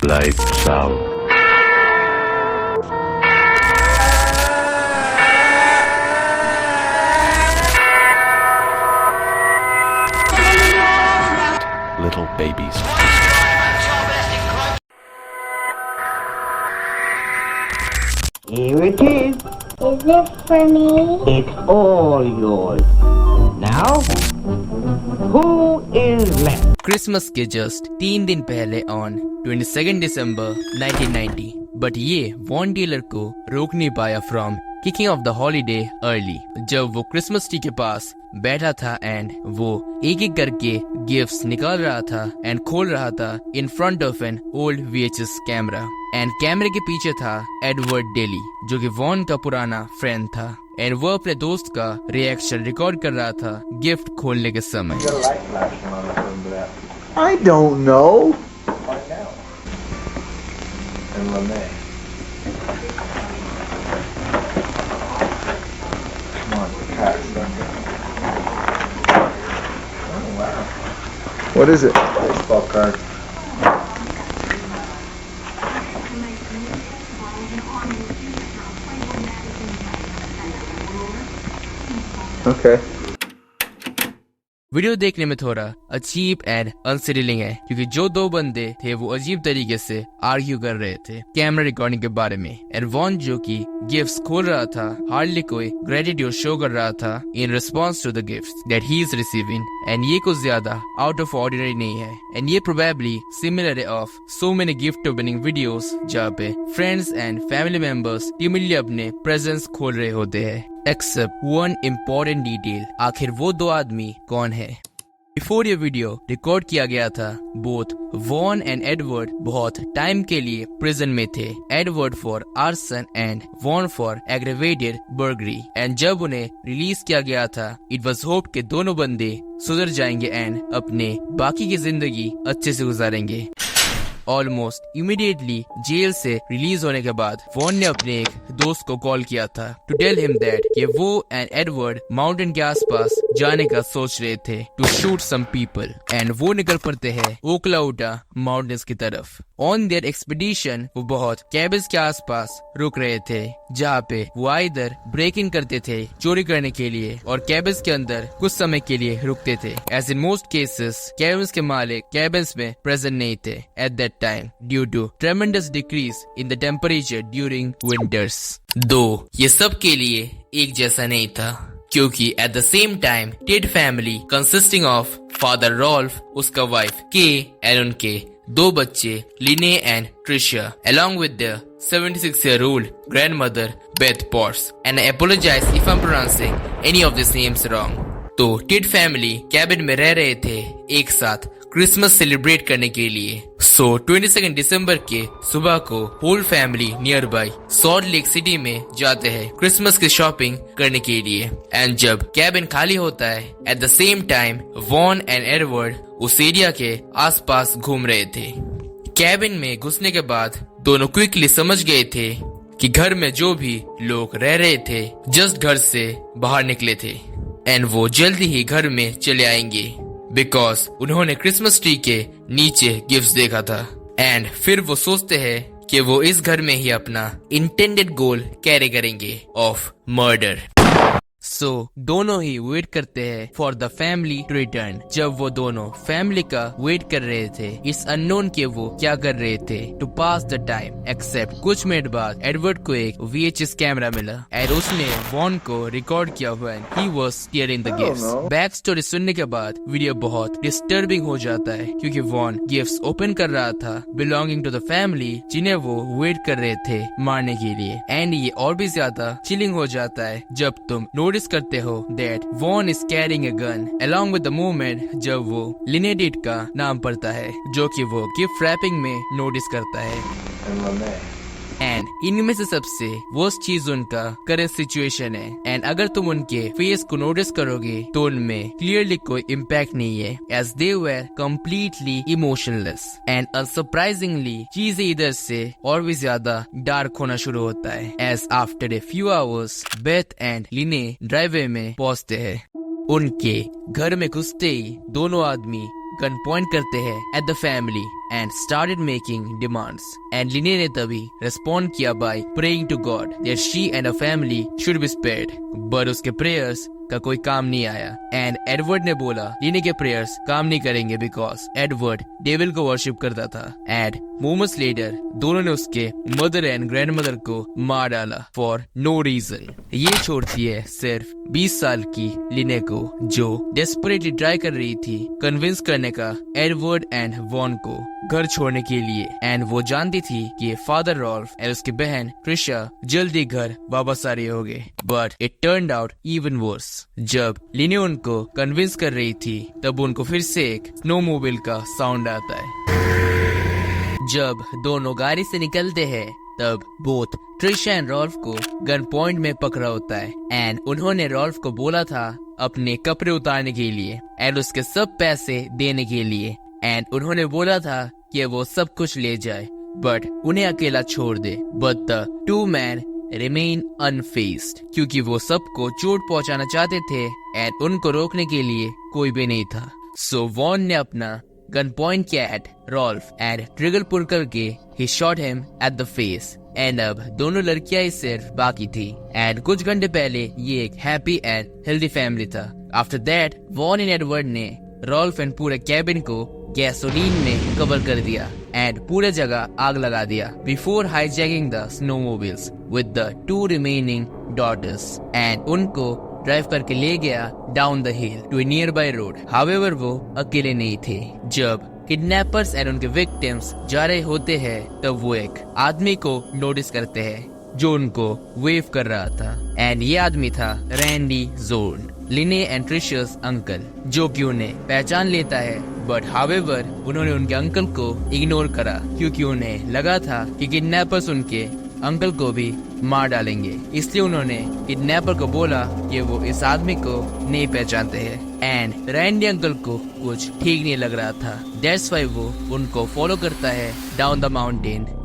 Lights out. Little babies. Here it is. Is this for me? It's all yours. Now, who is left? Christmas के just 3 दिन पहले on 22 December 1990, but ये von dealer को रोक नहीं पाया from kicking off the holiday early. जब वो क्रिसमस ट्री के पास बैठा था एंड वो एक एक करके गिफ्ट्स निकाल रहा था एंड खोल रहा था in front of an old VHS camera, and कैमरे के पीछे था एडवर्ड डेली जो कि वॉन का पुराना फ्रेंड था, एंड वो अपने दोस्त का रिएक्शन रिकॉर्ड कर रहा था गिफ्ट खोलने के समय। I don't know. Find out. And LeMay. Come on, pass them. Oh, wow. What is it? Baseball card. Okay. Video देखने में थोड़ा अजीब एंड अनसेटलिंग है क्योंकि जो दो बंदे थे वो अजीब तरीके से आर्ग्यू कर रहे थे कैमरा रिकॉर्डिंग के बारे में, एंड वॉन जो कि गिफ्ट्स खोल रहा था हार्डली कोई ग्रेटिट्यूड शो कर रहा था in response to the gifts that he is receiving, and ये कुछ ज्यादा आउट ऑफ ऑर्डिनरी नहीं है, एंड ये probably similar of so many gift opening videos जहाँ पे फ्रेंड्स एंड फैमिली मेंबर्स टीमली अपने प्रेजेंट्स खोल रहे होते हैं। एक्सेप्ट वन इम्पोर्टेंट डिटेल, आखिर वो दो आदमी कौन है? बिफोर ये वीडियो रिकॉर्ड किया गया था बोथ वॉन एंड एडवर्ड बहुत टाइम के लिए प्रिजन में थे, Edward for arson and Vaughn for aggravated burglary, and जब उन्हें रिलीज किया गया था इट वाज होप कि दोनों बंदे सुधर जाएंगे एंड अपने बाकी की जिंदगी अच्छे से गुजारेंगे। ऑलमोस्ट इमीडिएटली जेल से रिलीज होने के बाद वॉन ने अपने एक दोस्त को कॉल किया था टू टेल हिम दैट कि वो एंड एडवर्ड माउंटेन के आसपास जाने का सोच रहे थे to shoot some people, and वो निकल पड़ते हैं ओक्लाउडा माउंटेन्स की तरफ। ऑन देयर एक्सपीडिशन वो बहुत कैबिन्स के आसपास रुक रहे थे जहाँ पे वो इधर ब्रेक इन करते थे चोरी करने के लिए और कैबिन्स के अंदर कुछ समय के लिए रुकते थे। As in most cases cabins के मालिक कैबिन्स में प्रेजेंट नहीं थे at that time due to tremendous decrease in the temperature during winters. दो ये सब के लिए एक जैसा नहीं था क्योंकि at the same time Ted family consisting of father Rolf, उसका वाइफ के एंड उनके दो बच्चे लिने and Tricia along with their 76-year-old grandmother Beth Potts, and I apologize if I'm pronouncing any of these names wrong. तो Ted family cabin में रह रहे थे एक साथ क्रिसमस सेलिब्रेट करने के लिए। सो 22 दिसंबर के सुबह को whole family nearby salt lake city में जाते हैं क्रिसमस की शॉपिंग करने के लिए, एंड जब कैबिन खाली होता है at the same time Vaughn and Edward उस एरिया के आसपास घूम रहे थे। कैबिन में घुसने के बाद दोनों क्विकली समझ गए थे कि घर में जो भी लोग रह रहे थे जस्ट घर से बाहर निकले थे, एंड वो जल्दी ही घर में चले आएंगे बिकॉज उन्होंने क्रिसमस ट्री के नीचे गिफ्ट्स देखा था, एंड फिर वो सोचते हैं कि वो इस घर में ही अपना इंटेंडेड गोल कैरी करेंगे ऑफ मर्डर। सो दोनों ही वेट करते हैं for the family to return. जब वो दोनों फैमिली का वेट कर रहे थे इस अननोन के वो क्या कर रहे थे to pass the time, except कुछ मिनट बाद एडवर्ड को एक VHS कैमरा मिला एंड उसने वॉन को रिकॉर्ड किया हुआ he was steering the gifts. Back story सुनने के बाद वीडियो बहुत डिस्टर्बिंग हो जाता है क्योंकि वॉन गिफ्ट्स ओपन कर रहा था बिलोंगिंग टू द फैमिली जिन्हें वो वेट कर रहे थे मारने के लिए, एंड ये और भी ज्यादा चिलिंग हो जाता है जब तुम नोटिस करते हो that won is carrying a gun along with the moment जब वो लिनेडेट का नाम पढ़ता है जो कि वो गिफ्ट रैपिंग में नोटिस करता है, And LeMay. एंड इनमें से सबसे वर्स्ट चीज उनका करंट सिचुएशन है, एंड अगर तुम उनके फेस को नोटिस करोगे तो उनमें क्लियरली कोई इम्पैक्ट नहीं है as they were completely emotionless, and unsurprisingly चीजें इधर से और भी ज्यादा डार्क होना शुरू होता है as after a few hours Beth and Lynne driveway में पहुंचते हैं। उनके घर में घुसते ही दोनों आदमी गन पॉइंट करते हैं at the family and started making demands. And Linnea ने तभी respond किया by praying to God that she and her family should be spared. But उसके prayers का कोई काम नहीं आया एंड एडवर्ड ने बोला लिनी के प्रेयर्स काम नहीं करेंगे बिकॉज एडवर्ड डेविल को वर्शिप करता था एंड मोमेंट्स लेटर दोनों ने उसके मदर एंड ग्रैंडमदर को मार डाला फॉर नो रीजन। ये छोड़ती है सिर्फ 20 साल की लिने को जो डेस्परेटली ट्राई कर रही थी कन्विंस करने का एडवर्ड एंड वॉन को घर छोड़ने के लिए एंड वो जानती थी कि फादर रॉल्फ और उसकी बहन ट्रिशा जल्दी घर वापस आ रहे होंगे but it turned out even worse. जब लिनी उनको कन्विंस कर रही थी तब उनको फिर से एक स्नोमोबाइल का साउंड आता है। जब दोनों गाड़ी से निकलते हैं तब बोथ ट्रिशा एंड रॉल्फ को गन पॉइंट में पकड़ा होता है एंड उन्होंने रॉल्फ को बोला था अपने कपड़े उतारने के लिए एंड उसके सब पैसे देने के लिए एंड उन्होंने बोला था कि वो सब कुछ ले जाए बट उन्हें अकेला छोड़ दे but the two man remain unfazed क्योंकि वो सबको चोट पहुंचाना चाहते थे एंड उनको रोकने के लिए कोई भी नहीं था। सो वॉन ने अपना गन पॉइंट किया at Rolf and trigger pull करके he shot him at the face and अब दोनों लड़कियां ही सिर्फ बाकी थी एंड कुछ घंटे पहले ये एक हैप्पी एंड हेल्दी फैमिली था। After that Vaughn and Edward ने रॉल्फ एंड पूरे कैबिन को गैसोलीन में कवर कर दिया एंड पूरे जगह आग लगा दिया before hijacking the snowmobiles with the two remaining daughters and उनको ड्राइव करके ले गया down the hill to a nearby road. However वो अकेले नहीं थे। जब किडनैपर्स एंड उनके विक्टिम्स जा रहे होते हैं तब वो एक आदमी को नोटिस करते हैं जो उनको वेव कर रहा था एंड ये आदमी था रैंडी जोर्न लिने एंड ट्रिशिया's अंकल जो कि उन्हें पहचान लेता है बट हाउएवर उन्होंने उनके अंकल को इग्नोर करा क्योंकि उन्हें लगा था कि किडनैपर्स उनके अंकल को भी मार डालेंगे इसलिए उन्होंने किडनैपर को बोला कि वो इस आदमी को नहीं पहचानते हैं एंड रैंडी अंकल को कुछ ठीक नहीं लग रहा था दैट्स व्हाई वो उनको फॉलो करता है डाउन द माउंटेन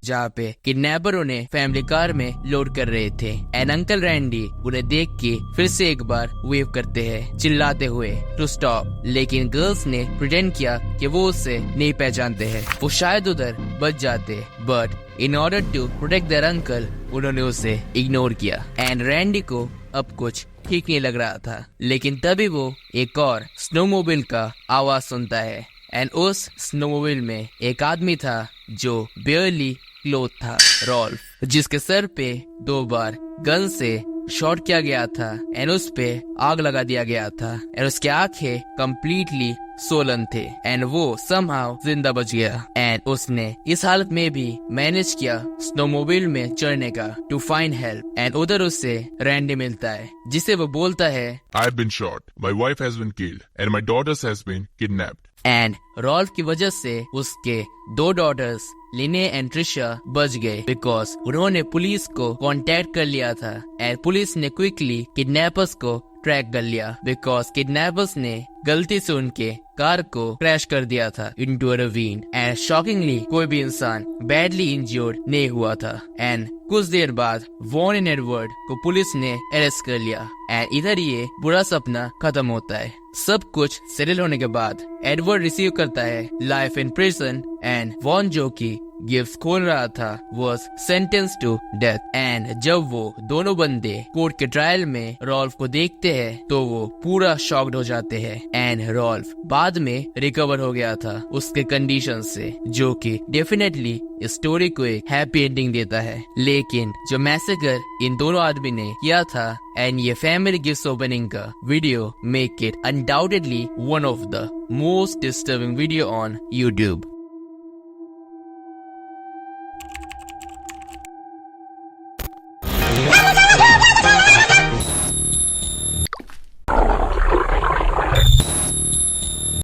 जहाँ पे किडनैपर उन्हें फैमिली कार में लोड कर रहे थे एंड अंकल रैंडी उन्हें देख के फिर से एक बार वेव करते हैं चिल्लाते हुए टू स्टॉप लेकिन गर्ल्स ने प्रिटेंड किया कि वो उससे नहीं पहचानते हैं वो शायद उधर बच जाते but in order to protect their uncle उन्होंने उसे इग्नोर किया एंड रैंडी को अब कुछ ठीक नहीं लग रहा था लेकिन तभी वो एक और स्नोमोबाइल का आवाज सुनता है एंड उस स्नोमोबाइल में एक आदमी था जो बेयरली क्लोथ था रॉल्फ जिसके सर पे 2 बार गन से शॉट किया गया था एंड उस पे आग लगा दिया गया था एंड उसकी आंखें कंप्लीटली सोलन थे एंड वो समहाउ जिंदा बच गया एंड उसने इस हालत में भी मैनेज किया स्नोमोबाइल में चढ़ने का टू फाइंड हेल्प एंड उधर उससे रैंडी मिलता है जिसे वो बोलता है I've been shot, my wife has been killed and my daughters has been kidnapped. And Rolf की वजह से उसके 2 डॉटर्स लिने एंड ट्रिशा बच गए बिकॉज उन्होंने पुलिस को कांटेक्ट कर लिया था एंड पुलिस ने क्विकली किडनैपर्स को ट्रैक कर लिया बिकॉज किडनैपर्स ने गलती से उनके कार को क्रैश कर दिया था into a ravine and shockingly कोई भी इंसान बैडली इंजर्ड नहीं हुआ था एंड कुछ देर बाद वॉन एंड एडवर्ड को पुलिस ने अरेस्ट कर लिया एंड इधर ये बुरा सपना खत्म होता है। सब कुछ सेटल होने के बाद एडवर्ड रिसीव करता है life in prison and Vaughn जो की गिफ्ट खोल रहा था was sentenced to death and जब वो दोनों बंदे कोर्ट के ट्रायल में रॉल्फ को देखते हैं तो वो पूरा शॉक्ड हो जाते हैं एंड रॉल्फ बाद में रिकवर हो गया था उसके कंडीशन से जो कि डेफिनेटली इस स्टोरी को एक हैप्पी एंडिंग देता है लेकिन जो मैसेकर इन दोनों आदमी ने किया था एंड ये फैमिली गिफ्ट ओपनिंग का video make it undoubtedly one of the most disturbing video on YouTube.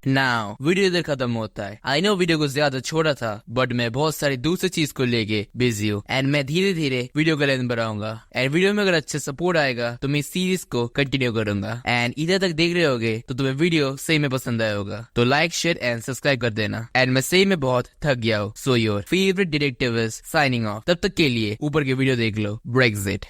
Now video इधर खत्म होता है। आई नो वीडियो को ज्यादा छोड़ा था बट मैं बहुत सारी दूसरी चीज को लेके बिजी हूँ एंड मैं धीरे धीरे वीडियो का लेंथ बढ़ाऊंगा एंड वीडियो में अगर अच्छा सपोर्ट आएगा तो मैं सीरीज को कंटिन्यू करूंगा एंड इधर तक देख रहे होगे तो तुम्हें वीडियो सही में पसंद आया होगा तो लाइक शेयर एंड सब्सक्राइब कर देना एंड मैं सही में बहुत थक गया हूँ। So your favourite detective is signing off. तब तक के लिए ऊपर के वीडियो देख लो। ब्रेक्सिट।